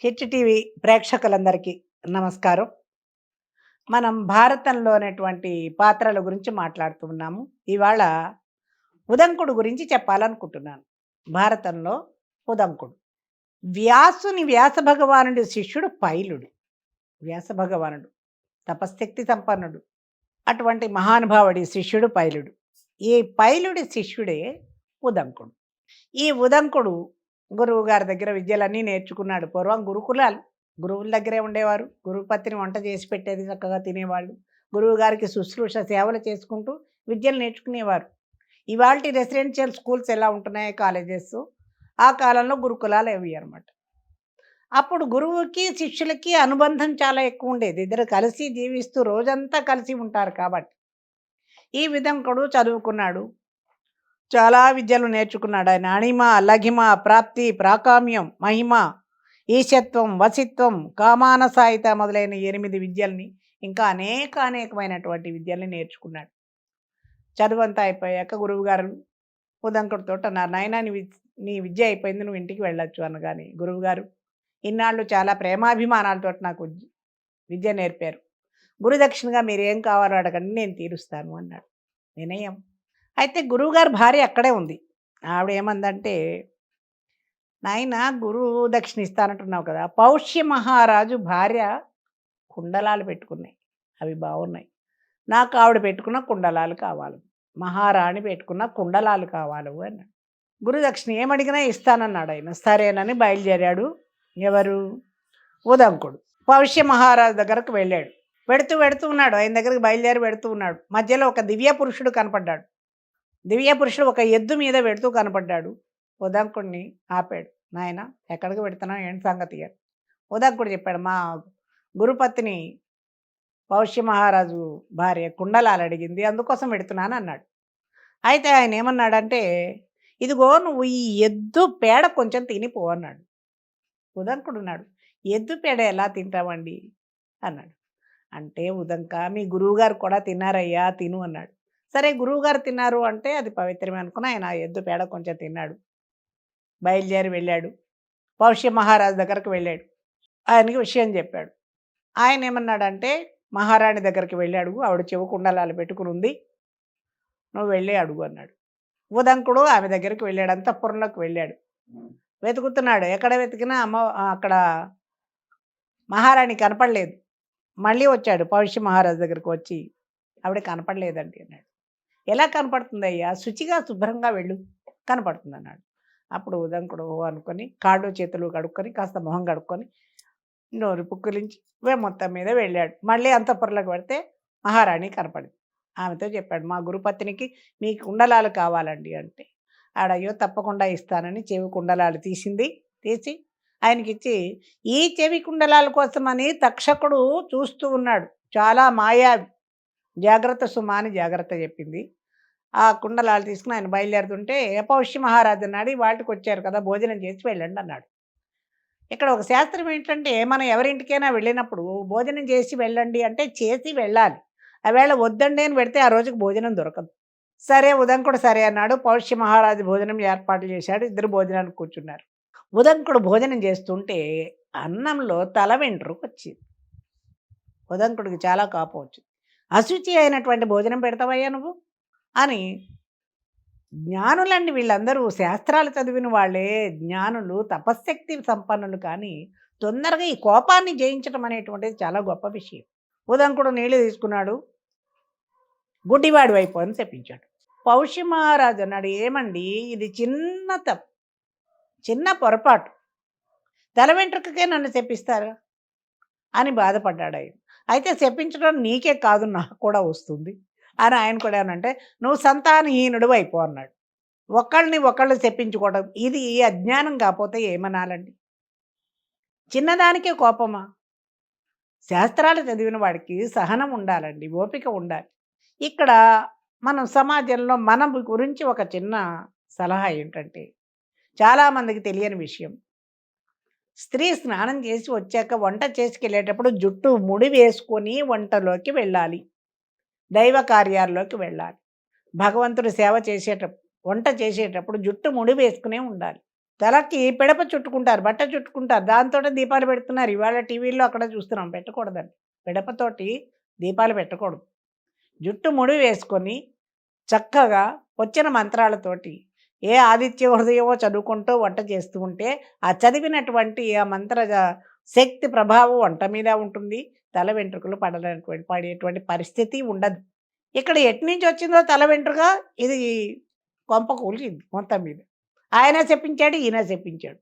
Hit TV ప్రేక్షకులందరికీ నమస్కారం. మనం భారతంలోనేటువంటి పాత్రల గురించి మాట్లాడుతూ ఉన్నాము. ఇవాళ ఉదంకుడు గురించి చెప్పాలనుకుంటున్నాను. భారతంలో ఉదంకుడు. వ్యాస భగవానుడి శిష్యుడు పైలుడు. వ్యాస భగవానుడు తపశ్శక్తి సంపన్నుడు. అటువంటి మహానుభావుడి శిష్యుడు పైలుడు. ఈ పైలుడి శిష్యుడే ఉదంకుడు. ఈ ఉదంకుడు గురువు గారి దగ్గర విద్యలన్నీ నేర్చుకున్నాడు. పూర్వం గురుకులాలు. గురువుల దగ్గరే ఉండేవారు. గురుపత్ని వంట చేసి పెట్టేది, చక్కగా తినేవాళ్ళు. గురువు గారికి శుశ్రూష సేవలు చేసుకుంటూ విద్యలు నేర్చుకునేవారు. ఇవాల్టి రెసిడెన్షియల్ స్కూల్స్ ఎలా ఉంటున్నాయి, కాలేజెస్, ఆ కాలంలో గురుకులాలు అవి అనమాట. అప్పుడు గురువుకి శిష్యులకి అనుబంధం చాలా ఎక్కువ ఉండేది. ఇద్దరు కలిసి జీవిస్తూ రోజంతా కలిసి ఉంటారు కాబట్టి. ఈ విధంకుడు చదువుకున్నాడు. చాలా విద్యలు నేర్చుకున్నాడు ఆయన. అణిమ, లఘిమ, ప్రాప్తి, ప్రాకామ్యం, మహిమ, ఈశత్వం, వసిత్వం, కామానసాయిత మొదలైన 8 విద్యల్ని, ఇంకా అనేకమైనటువంటి విద్యల్ని నేర్చుకున్నాడు. చదువంతా అయిపోయాక గురువుగారు ఉదంకుడితో అన్నారు, నాయనా నీ విద్య అయిపోయింది, నువ్వు ఇంటికి వెళ్ళొచ్చు అనగానే, గురువుగారు ఇన్నాళ్ళు చాలా ప్రేమాభిమానాలతో నాకు విద్య నేర్పారు. గురుదక్షిణగా మీరేం కావాలో అడగండి, నేను తీరుస్తాను అన్నాడు. వినయం. అయితే గురువుగారి భార్య అక్కడే ఉంది. ఆవిడ ఏమందంటే, నాయన గురువు దక్షిణ ఇస్తానంటున్నావు కదా, పౌష్య మహారాజు భార్య కుండలాలు పెట్టుకున్నాయి, అవి బాగున్నాయి, నాకు ఆవిడ పెట్టుకున్న కుండలాలు కావాలి, మహారాణి పెట్టుకున్న కుండలాలు కావాలి అన్నాడు. గురుదక్షిణ ఏమడిగినా ఇస్తానన్నాడు ఆయన. సరేనని బయలుదేరాడు. ఎవరు? ఉదంకుడు పౌష్య మహారాజు దగ్గరకు వెళ్ళాడు. వెడుతూ ఉన్నాడు, ఆయన దగ్గరికి బయలుదేరి వెడుతూ ఉన్నాడు. మధ్యలో ఒక దివ్య పురుషుడు కనపడ్డాడు. దివ్య పురుషుడు ఒక ఎద్దు మీద పెడుతూ కనపడ్డాడు. ఉదంకుడిని ఆపాడు. నాయన ఎక్కడికి పెడుతున్నావు, ఏంటి సంగతి అని. ఉదంకుడు చెప్పాడు, మా గురుపత్ని పౌష్య మహారాజు భార్య కుండలాలు అడిగింది, అందుకోసం పెడుతున్నాను అన్నాడు. అయితే ఆయన ఏమన్నాడంటే, ఇదిగో నువ్వు ఈ ఎద్దు పేడ కొంచెం తినిపో అన్నాడు. ఉదంకుడు ఉన్నాడు, ఎద్దు పేడ ఎలా తింటామండి అన్నాడు. అంటే ఉదంక, మీ గురువుగారు కూడా తిన్నారయ్యా, తిను అన్నాడు. సరే గురువుగారు తిన్నారు అంటే అది పవిత్రమే అనుకుని ఆయన ఎద్దు పేడ కొంచెం తిన్నాడు. బయలుదేరి వెళ్ళాడు. పౌష్య మహారాజు దగ్గరకు వెళ్ళాడు. ఆయనకి విషయం చెప్పాడు. ఆయన ఏమన్నాడంటే, మహారాణి దగ్గరికి వెళ్ళి అడుగు, ఆవిడ చెవు కుండలాలు పెట్టుకుని ఉంది, నువ్వు వెళ్ళి అడుగు అన్నాడు. ఉదంకుడు ఆమె దగ్గరికి వెళ్ళాడు. అంతఃపురంలోకి వెళ్ళాడు. వెతుకుతున్నాడు. ఎక్కడ వెతికినా అక్కడ మహారాణి కనపడలేదు. మళ్ళీ వచ్చాడు పౌష్య మహారాజు దగ్గరికి. వచ్చి ఆవిడ కనపడలేదండి అన్నాడు. ఎలా కనపడుతుందయ్యా, శుచిగా శుభ్రంగా వెళ్ళు, కనపడుతుంది అన్నాడు. అప్పుడు ఉదంకుడు అనుకొని కాళ్ళు చేతులు కడుక్కొని కాస్త మొహం కడుక్కొని నోరు పుక్కిలించి మొత్తం మీద వెళ్ళాడు. మళ్ళీ అంతఃపురంలోకి పెడితే మహారాణి కనపడింది. ఆమెతో చెప్పాడు, మా గురుపత్నికి మీ కుండలాలు కావాలండి అంటే, ఆడయ్యో తప్పకుండా ఇస్తానని చెవి కుండలాలు తీసి ఆయనకిచ్చి, ఈ చెవి కుండలాల కోసమని తక్షకుడు చూస్తూ ఉన్నాడు. చాలా మాయావి, జాగ్రత్త సుమా అని జాగ్రత్త చెప్పింది. ఆ కుండలాలు తీసుకుని ఆయన బయలుదేరుతుంటే, పౌష్య మహారాజు అన్నాడు, వాటికి వచ్చారు కదా, భోజనం చేసి వెళ్ళండి అన్నాడు. ఇక్కడ ఒక శాస్త్రం ఏంటంటే, మనం ఎవరింటికైనా వెళ్ళినప్పుడు భోజనం చేసి వెళ్ళండి అంటే చేసి వెళ్ళాలి. ఆవేళ వద్దండి అని పెడితే ఆ రోజుకి భోజనం దొరకదు. సరే ఉదంకుడు సరే అన్నాడు. పౌష్య మహారాజు భోజనం ఏర్పాట్లు చేశాడు. ఇద్దరు భోజనానికి కూర్చున్నారు. ఉదంకుడు భోజనం చేస్తుంటే అన్నంలో తల వెంట్రుక వచ్చింది. ఉదంకుడికి చాలా కోపం వచ్చింది. అశుచి అయినటువంటి భోజనం పెడతావయ్యా నువ్వు అని. జ్ఞానులండి వీళ్ళందరూ, శాస్త్రాలు చదివిన వాళ్ళే, జ్ఞానులు, తపశ్శక్తి సంపన్నులు. కానీ తొందరగా ఈ కోపాన్ని జయించడం అనేటువంటిది చాలా గొప్ప విషయం. ఉదంకుడు నీళ్లు తీసుకున్నాడు. గుడ్డివాడి వైపు అని చెప్పించాడు. పౌష్య మహారాజు అన్నాడు, ఏమండి ఇది చిన్న పొరపాటు, తల వెంట్రుకకే నన్ను చెప్పిస్తారా అని బాధపడ్డాడు ఆయన. అయితే చెప్పించడం నీకే కాదు, నాకు కూడా వస్తుంది అని ఆయన కూడా ఏమనంటే, నువ్వు సంతానహీనుడు అయిపో అన్నాడు. ఒకళ్ళు చెప్పించుకోవడం ఇది అజ్ఞానం కాకపోతే ఏమనాలండి? చిన్నదానికే కోపమా? శాస్త్రాలు చదివిన వాడికి సహనం ఉండాలండి, ఓపిక ఉండాలి. ఇక్కడ మనం సమాజంలో మన గురించి ఒక చిన్న సలహా ఏంటంటే, చాలామందికి తెలియని విషయం, స్త్రీ స్నానం చేసి వచ్చాక వంట చేసుకెళ్ళేటప్పుడు జుట్టు ముడి వేసుకొని వంటలోకి వెళ్ళాలి, దైవ కార్యాల్లోకి వెళ్ళాలి. భగవంతుడు సేవ చేసేటప్పుడు, వంట చేసేటప్పుడు జుట్టు ముడి వేసుకునే ఉండాలి. తలకి పిడప చుట్టుకుంటారు, బట్ట చుట్టుకుంటారు. దాంతోటే దీపాలు పెడుతున్నారు. ఇవాళ టీవీల్లో అక్కడ చూస్తున్నాం. పెట్టకూడదండి. పిడపతోటి దీపాలు పెట్టకూడదు. జుట్టు ముడి వేసుకొని చక్కగా వచ్చిన మంత్రాలతోటి ఏ ఆదిత్య హృదయమో చదువుకుంటూ వంట చేస్తూ ఉంటే, ఆ చదివినటువంటి ఆ మంత్ర శక్తి ప్రభావం వంట మీద ఉంటుంది. తల వెంట్రుకలు పడేటువంటి పరిస్థితి ఉండదు. ఇక్కడ ఎట్నుంచి వచ్చిందో తల వెంట్రుక, ఇది కొంప కూల్చింది మొత్తం మీద. ఆయన చెప్పించాడు, ఈయన చెప్పించాడు.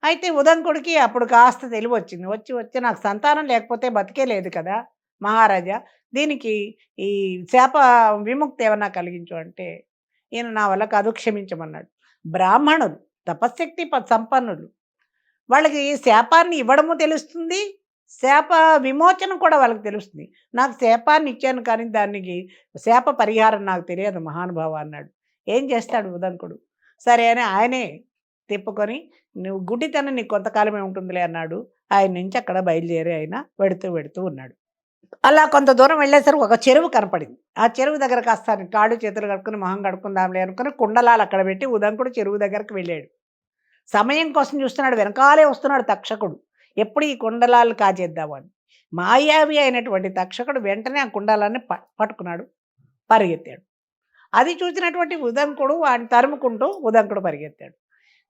అయితే ఉదంకుడికి అప్పుడు కాస్త తెలివొచ్చింది. వచ్చి నాకు సంతానం లేకపోతే బతికే లేదు కదా! మహారాజా, దీనికి ఈ శాప విముక్తి ఏమన్నా కలిగించు అంటే, ఈయన నా వల్ల కాదు, క్షమించమన్నాడు. బ్రాహ్మణులు, తపశ్శక్తి సంపన్నులు. వాళ్ళకి శాపాన్ని ఇవ్వడము తెలుస్తుంది. శాప విమోచనం కూడా వాళ్ళకి తెలుస్తుంది. నాకు శాపాన్ని ఇచ్చాను కానీ దానికి శాప పరిహారం నాకు తెలియదు మహానుభావ అన్నాడు. ఏం చేస్తాడు ఉదంకుడు? సరే అని ఆయనే తిప్పుకొని, "నువ్వు గుడ్డితనం నీకు కొంతకాలమే ఉంటుందిలే" అన్నాడు. ఆయన నుంచి అక్కడ బయలుదేరి ఆయన వెడుతూ ఉన్నాడు. అలా కొంత దూరం వెళ్ళేసరికి ఒక చెరువు కనపడింది. ఆ చెరువు దగ్గర కాస్త కాళ్ళు చేతులు కడుక్కొని మొహం కడుక్కుందాంలే అనుకుని కుండలాలు అక్కడ పెట్టి ఉదంకుడు చెరువు దగ్గరికి వెళ్ళాడు. సమయం కోసం చూస్తున్నాడు. వెనకాలే వస్తున్నాడు తక్షకుడు. ఎప్పుడు ఈ కుండలాలు కాజేద్దామని. మాయావి అయినటువంటి తక్షకుడు వెంటనే ఆ కుండలాన్ని పట్టుకున్నాడు. పరిగెత్తాడు. అది చూసినటువంటి ఉదంకుడు వాడిని తరుముకుంటూ ఉదంకుడు పరిగెత్తాడు.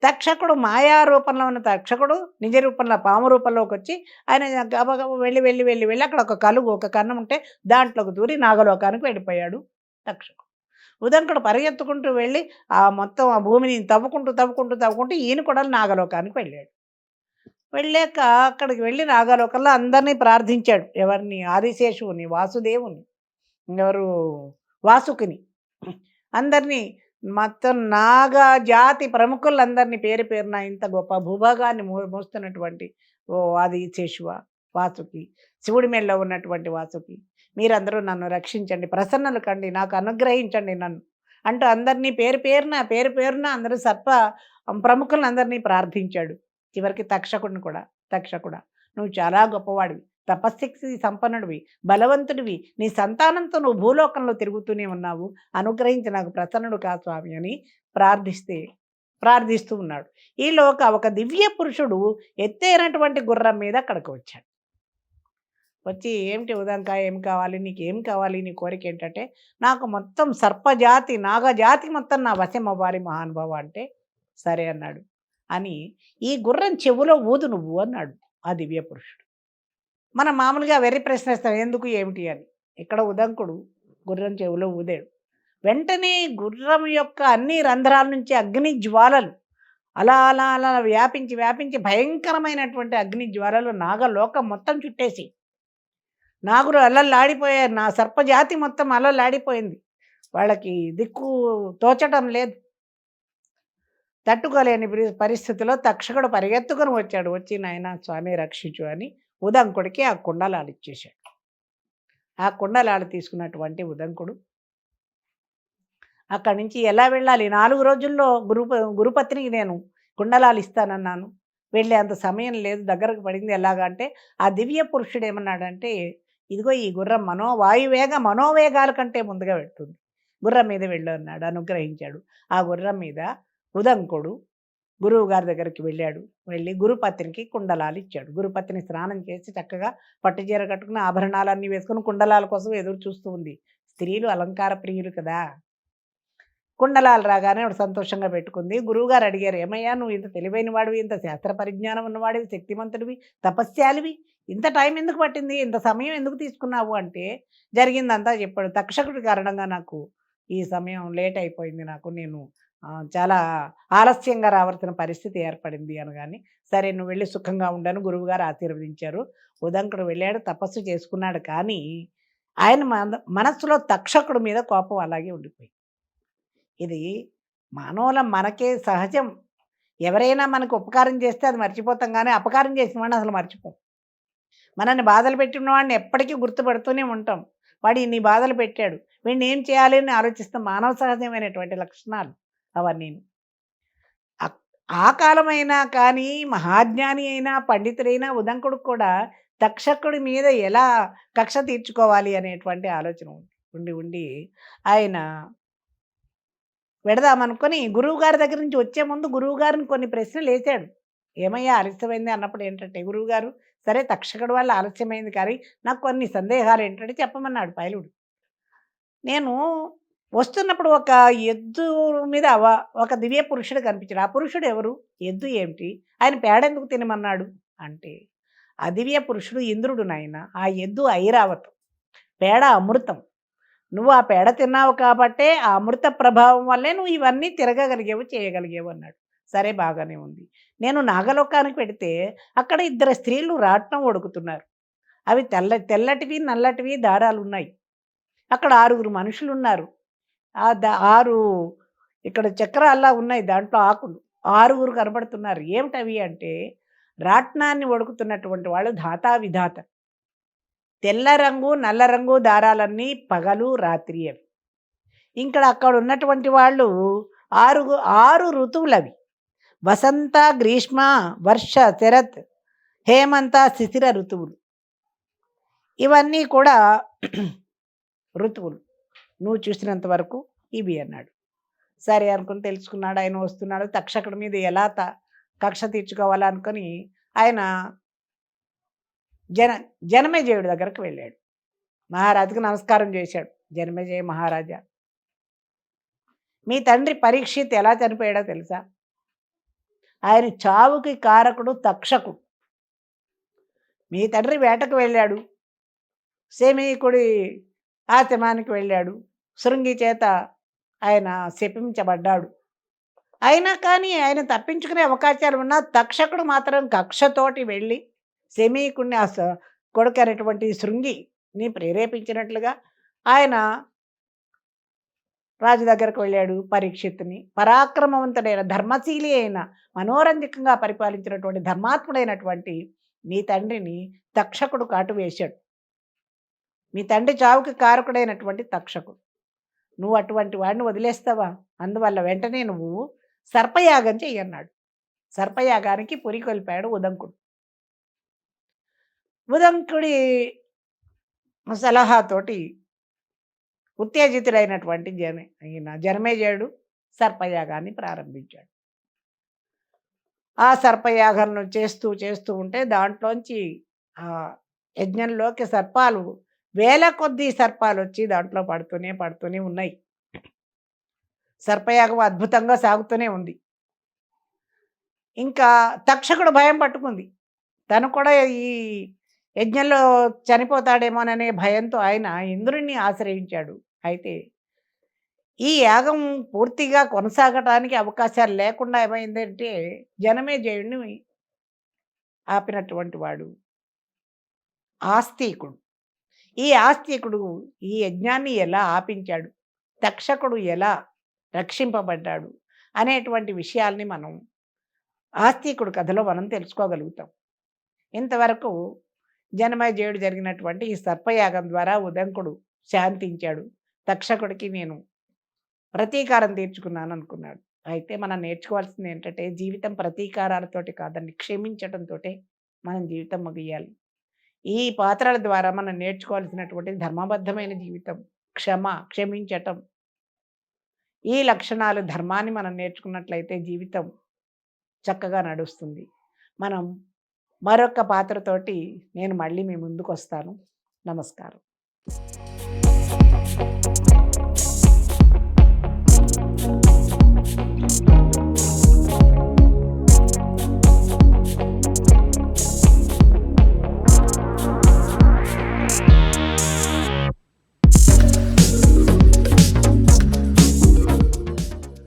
తక్షకుడు మాయా రూపంలో ఉన్న తక్షకుడు నిజ రూపంలో పాము రూపంలోకి వచ్చి ఆయన గబగబా వెళ్ళి అక్కడ ఒక కలుగు, ఒక కన్నం ఉంటే దాంట్లోకి దూరి నాగలోకానికి వెళ్ళిపోయాడు తక్షకుడు. ఉదంకుడు పరిగెత్తుకుంటూ వెళ్ళి ఆ మొత్తం ఆ భూమిని తవ్వుకుంటూ ఈయన కూడా నాగలోకానికి వెళ్ళాడు. వెళ్ళాక అక్కడికి వెళ్ళి నాగలోకంలో అందరినీ ప్రార్థించాడు. ఎవరిని? ఆదిశేషువుని, వాసుదేవుని, ఎవరు వాసుకిని, అందరినీ మొత్తం నాగా జాతి ప్రముఖులందరినీ పేరు పేరున ఇంత గొప్ప భూభాగాన్ని మోస్తున్నటువంటి ఓ ఆదిశేషువ, వాసుకి, శివుడి మెడలో ఉన్నటువంటి వాసుకి, మీరందరూ నన్ను రక్షించండి, ప్రసన్నలు కండి, నాకు అనుగ్రహించండి నన్ను అంటూ అందరినీ పేరు పేరున అందరూ ప్రముఖులందరినీ ప్రార్థించాడు. చివరికి తక్షకుడిని కూడా, తక్షకుడా, నువ్వు చాలా గొప్పవాడివి, తపశక్తి సంపన్నుడివి, బలవంతుడివి, నీ సంతానంతో నువ్వు భూలోకంలో తిరుగుతూనే ఉన్నావు, అనుగ్రహించి నాకు ప్రసన్నుడు కా స్వామి అని ప్రార్థిస్తూ ఉన్నాడు. ఈలోక ఒక దివ్య పురుషుడు ఎత్తైనటువంటి గుర్రం మీద అక్కడికి వచ్చాడు. వచ్చి, ఏమిటి ఉదంక, ఏం కావాలి, నీకేం కావాలి, నీ కోరిక ఏంటంటే, నాకు మొత్తం సర్పజాతి నాగజాతి మొత్తం నా వశం అవ్వాలి మహానుభావ అంటే, సరే అన్నాడు. అని ఈ గుర్రం చెవులో ఊదు నువ్వు అన్నాడు ఆ దివ్య పురుషుడు. మనం మామూలుగా వెర్రి ప్రశ్నిస్తాం, ఎందుకు ఏమిటి అని. ఇక్కడ ఉదంకుడు గుర్రం చెవులో ఊదాడు. వెంటనే గుర్రం యొక్క అన్ని రంధ్రాల నుంచి అగ్ని జ్వాలలు అలా వ్యాపించి భయంకరమైనటువంటి అగ్ని జ్వాలలు నాగలోకం మొత్తం చుట్టేసి నాగులు అల్లల్లాడిపోయారు. నా సర్పజాతి మొత్తం అల్లల్లాడిపోయింది. వాళ్ళకి దిక్కు తోచటం లేదు. తట్టుకోలేని పరిస్థితిలో తక్షకుడు పరిగెత్తుకొని వచ్చాడు. వచ్చి, నాయనా స్వామి రక్షించు అని ఉదంకుడికి ఆ కుండలాలు ఇచ్చేశాడు. ఆ కుండలాలు తీసుకున్నటువంటి ఉదంకుడు అక్కడి నుంచి ఎలా వెళ్ళాలి? 4 రోజుల్లో గురుపత్నికి నేను కుండలాలు ఇస్తానన్నాను. వెళ్ళే అంత సమయం లేదు, దగ్గరకు పడింది. ఎలాగా అంటే, ఆ దివ్య పురుషుడు ఏమన్నాడంటే, ఇదిగో ఈ గుర్రం మనోవేగాల కంటే ముందుగా వెళ్తుంది, గుర్రం మీద వెళ్ళు అన్నాడు. అనుగ్రహించాడు. ఆ గుర్రం మీద ఉదంకుడు గురువు గారి దగ్గరికి వెళ్ళాడు. వెళ్ళి గురుపత్నికి కుండలాలు ఇచ్చాడు. గురుపత్ని స్నానం చేసి చక్కగా పట్టుచీర కట్టుకుని ఆభరణాలన్నీ వేసుకుని కుండలాల కోసం ఎదురు చూస్తూ ఉంది. స్త్రీలు అలంకార ప్రియులు కదా. కుండలాలు రాగానే ఆవిడ సంతోషంగా పెట్టుకుంది. గురువుగారు అడిగారు, ఏమయ్యా నువ్వు ఇంత తెలివైన వాడివి, ఇంత శాస్త్ర పరిజ్ఞానం ఉన్నవాడివి, శక్తిమంతుడివి, తపస్యాలివి, ఇంత టైం ఎందుకు పట్టింది, ఇంత సమయం ఎందుకు తీసుకున్నావు అంటే, జరిగిందంతా చెప్పాడు. తక్షకుడి కారణంగా నాకు ఈ సమయం లేట్ అయిపోయింది, నేను చాలా ఆలస్యంగా రావాల్సిన పరిస్థితి ఏర్పడింది అనగాని, సరే నువ్వు వెళ్ళి సుఖంగా ఉండను గురువుగారు ఆశీర్వదించారు. ఉదంకుడు వెళ్ళాడు, తపస్సు చేసుకున్నాడు. కానీ ఆయన మనస్సులో తక్షకుడి మీద కోపం అలాగే ఉండిపోయింది. ఇది మనకే సహజం. ఎవరైనా మనకు ఉపకారం చేస్తే అది మర్చిపోతాం కానీ, అపకారం చేసిన వాడిని అసలు మర్చిపోం. మనల్ని బాధలు పెట్టిన వాడిని ఎప్పటికీ గుర్తుపెడుతూనే ఉంటాం. వాడు ఇన్ని బాధలు పెట్టాడు, వీడిని ఏం చేయాలి అని ఆలోచిస్తాం. మానవ సహజమైనటువంటి లక్షణాలు అవన్నీను. ఆ కాలమైనా కానీ మహాజ్ఞాని అయినా, పండితుడైనా ఉదంకుడికి కూడా తక్షకుడి మీద ఎలా కక్ష తీర్చుకోవాలి అనేటువంటి ఆలోచన ఉండి ఆయన పెడదామనుకొని గురువుగారి దగ్గర నుంచి వచ్చే ముందు గురువుగారిని కొన్ని ప్రశ్నలేసాడు. "ఏమయ్యా ఆలస్యమైంది" అన్నప్పుడు ఏంటంటే గురువుగారు, "సరే తక్షకుడి వల్ల ఆలస్యమైంది కానీ నాకు కొన్ని సందేహాలేంటంటే చెప్పమన్నాడు పైలుడు. నేను వస్తున్నప్పుడు ఒక ఎద్దు మీద ఒక దివ్య పురుషుడు కనిపించాడు. ఆ పురుషుడు ఎవరు? ఎద్దు ఏమిటి? ఆయన పేడెందుకు తినమన్నాడు? అంటే, ఆ దివ్య పురుషుడు ఇంద్రుడు నాయన. ఆ ఎద్దు ఐరావతం. పేడ అమృతం. నువ్వు ఆ పేడ తిన్నావు కాబట్టే ఆ అమృత ప్రభావం వల్లే నువ్వు ఇవన్నీ తిరగగలిగావు, చేయగలిగావు అన్నాడు. సరే బాగానే ఉంది. నేను నాగలోకానికి పెడితే అక్కడ ఇద్దరు స్త్రీలు రాట్నం ఒడుకుతున్నారు. అవి తెల్లటివి, నల్లటివి దారాలున్నాయి. అక్కడ 6 మనుషులున్నారు. ఆ ద 6 ఇక్కడ చక్రాల్లా ఉన్నాయి దాంట్లో ఆకులు. 6 కనబడుతున్నారు. ఏమిటవి అంటే రాట్నాన్ని ఒడుకుతున్నటువంటి వాళ్ళు ధాతా విధాత. తెల్ల రంగు, నల్ల రంగు దారాలన్నీ పగలు, రాత్రి అవి. అక్కడ ఉన్నటువంటి వాళ్ళు 6 ఋతువులవి. వసంత, గ్రీష్మ, వర్ష, శరత్, హేమంత, శిశిర ఋతువులు. ఇవన్నీ కూడా ఋతువులు. నువ్వు చూసినంత వరకు ఇవి అన్నాడు. సరే అనుకుని తెలుసుకున్నాడు. ఆయన వస్తున్నాడు. తక్షకుడి మీద ఎలా కక్ష తీర్చుకోవాలనుకొని ఆయన జనమేజయుడి దగ్గరకు వెళ్ళాడు. మహారాజుకు నమస్కారం చేశాడు. జనమేజయ మహారాజా, మీ తండ్రి పరీక్షిత్ ఎలా చనిపోయాడో తెలుసా? ఆయన చావుకి కారకుడు తక్షకుడు. మీ తండ్రి వేటకు వెళ్ళాడు. శమీకుడి ఆశ్రమానికి వెళ్ళాడు. శృంగి చేత ఆయన శపించబడ్డాడు. అయినా కానీ ఆయన తప్పించుకునే అవకాశాలు ఉన్నా తక్షకుడు మాత్రం కక్షతోటి వెళ్ళి శమీకుడిని కొడుకు అనేటువంటి శృంగిని ప్రేరేపించినట్లుగా ఆయన రాజు దగ్గరకు వెళ్ళాడు. పరీక్షిత్తుని పరాక్రమవంతుడైన ధర్మశీలి అయిన మనోరంజకంగా పరిపాలించినటువంటి ధర్మాత్ముడైనటువంటి మీ తండ్రిని తక్షకుడు కాటు వేశాడు. మీ తండ్రి చావుకి కారకుడైనటువంటి తక్షకుడు. నువ్వు అటువంటి వాడిని వదిలేస్తావా? అందువల్ల వెంటనే నువ్వు సర్పయాగం చెయ్యన్నాడు. సర్పయాగానికి పురికొల్పాడు ఉదంకుడు. ఉదంకుడి సలహాతోటి ఉత్తేజితుడైనటువంటి జనమేజయుడు సర్పయాగాన్ని ప్రారంభించాడు. ఆ సర్పయాగంను చేస్తూ చేస్తూ ఉంటే దాంట్లోంచి ఆ యజ్ఞంలోకి సర్పాలు వేల కొద్దీ సర్పాలు వచ్చి దాంట్లో పడుతూనే ఉన్నాయి. సర్పయాగం అద్భుతంగా సాగుతూనే ఉంది. ఇంకా తక్షకుడు భయం పట్టుకుంది. తను కూడా ఈ యజ్ఞంలో చనిపోతాడేమోననే భయంతో ఆయన ఇంద్రుడిని ఆశ్రయించాడు. అయితే ఈ యాగం పూర్తిగా కొనసాగటానికి అవకాశాలు లేకుండా ఏమైందంటే జనమేజయుడిని ఆపినటువంటి వాడు ఆస్తికుడు. ఈ ఆస్తికుడు ఈ యజ్ఞాన్ని ఎలా ఆపించాడు, తక్షకుడు ఎలా రక్షింపబడ్డాడు అనేటువంటి విషయాల్ని మనం ఆస్తికుడు కథలో మనం తెలుసుకోగలుగుతాం. ఇంతవరకు జనమేజయుడు జరిగినటువంటి ఈ సర్పయాగం ద్వారా ఉదంకుడు శాంతించాడు. తక్షకుడికి నేను ప్రతీకారం తీర్చుకున్నాను అనుకున్నాడు. అయితే మనం నేర్చుకోవాల్సింది ఏంటంటే జీవితం ప్రతీకారాలతోటి కాదండి, క్షమించటంతోటే మనం జీవితం ముగియాలి. ఈ పాత్రల ద్వారా మనం నేర్చుకోవాల్సినటువంటి ధర్మబద్ధమైన జీవితం, క్షమించటం. ఈ లక్షణాలు ధర్మాన్ని మనం నేర్చుకున్నట్లయితే జీవితం చక్కగా నడుస్తుంది. మనం మరొక పాత్రతోటి నేను మళ్ళీ మీ ముందుకు వస్తాను. నమస్కారం.